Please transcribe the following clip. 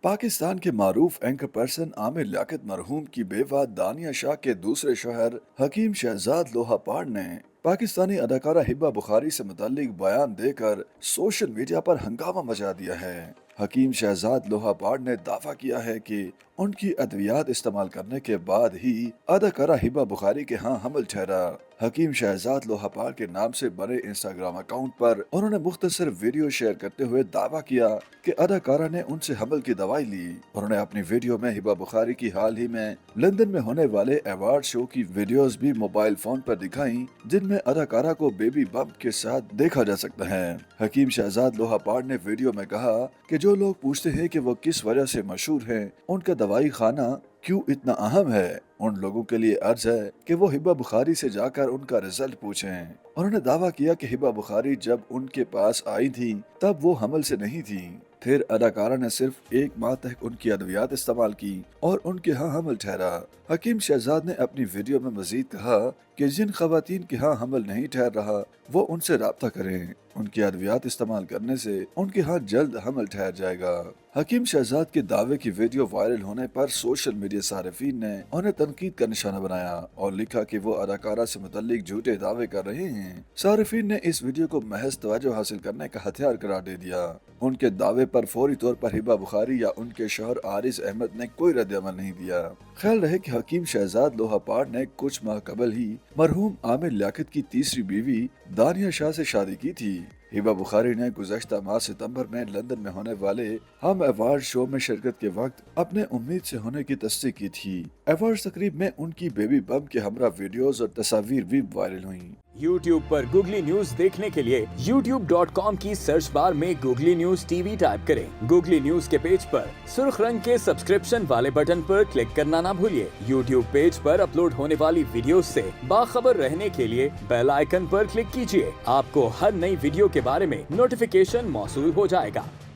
पाकिस्तान के मारूफ anchor person Aamir Liaquat मरहूम की बेवा दानिया शाह के दूसरे शोहर हकीम शहजाद लोहापाड़ ने पाकिस्तानी अदाकारा हिबा बुखारी से मुताल्लिक बयान देकर सोशल मीडिया पर हंगामा मचा दिया है। हकीम शहजाद लोहापाड़ ने दावा किया है कि उनकी अद्वियात इस्तेमाल करने के बाद ही अदाकारा हिबा बुखारी के यहाँ हमल ठहरा। हकीम शहजाद लोहापाड़ के नाम से बने इंस्टाग्राम अकाउंट पर उन्होंने मुख्तसर वीडियो शेयर करते हुए दावा किया कि अदाकारा ने उनसे हमल की दवाई ली। उन्होंने अपनी वीडियो में हिबा बुखारी की हाल ही में लंदन में होने वाले अवार्ड शो की वीडियोस भी मोबाइल फोन पर दिखाई, जिनमें अदाकारा को बेबी बम्प के साथ देखा जा सकता है। हकीम शहजाद लोहापाड़ ने वीडियो में कहा कि जो लोग पूछते हैं कि वो किस वजह से मशहूर हैं, उनका दवाई खाना क्यों इतना अहम है, उन लोगों के लिए अर्ज है कि वो हिबा बुखारी से जाकर उनका रिजल्ट पूछें। उन्होंने दावा किया कि हिबा बुखारी जब उनके पास आई थी तब वो हमल से नहीं थी। फिर अदाकारा ने सिर्फ 1 माह तक उनकी अद्वियात इस्तेमाल की और उनके यहाँ हमल ठहरा। हकीम शहजाद ने अपनी वीडियो में मजीद कहा कि जिन खवातीन के यहाँ हमल नहीं ठहर रहा वो उनसे राब्ता करें। उनकी अद्वियात इस्तेमाल करने से उनके यहाँ जल्द हमल ठहर जाएगा। हकीम शहजाद के दावे की वीडियो वायरल होने पर सोशल मीडिया सारिफीन ने उन्हें तनकीद का निशाना बनाया और लिखा कि वो अदाकारा से मुतल्लिक झूठे दावे कर रहे हैं। सारिफीन ने इस वीडियो को महज तवज्जो हासिल करने का हथियार करार दे दिया। उनके दावे पर फौरी तौर पर हिबा बुखारी या उनके शौहर आरिज अहमद ने कोई रद्द अमल नहीं दिया। ख्याल रहे कि हकीम शहजाद लोहापाड़ ने कुछ माह कबल ही मरहूम आमिर लियाकत की तीसरी बीवी दानिया शाह से शादी की थी। हिबा बुखारी ने गुज़श्ता माह सितंबर में लंदन में होने वाले हम अवार्ड शो में शिरकत के वक्त अपने उम्मीद से होने की तस्दीक की थी। अवार्ड तकरीब में उनकी बेबी बम्प के हमरा वीडियोस और तस्वीर भी वायरल हुई। YouTube पर गूगली न्यूज देखने के लिए youtube.com की सर्च बार में गूगली न्यूज टीवी टाइप करें। गूगली न्यूज के पेज पर सुर्ख रंग के सब्सक्रिप्शन वाले बटन पर क्लिक करना ना भूलिए। YouTube पेज पर अपलोड होने वाली वीडियोस से बाखबर रहने के लिए बेल आइकन पर क्लिक कीजिए। आपको हर नई वीडियो के बारे में नोटिफिकेशन मौसूल हो जाएगा।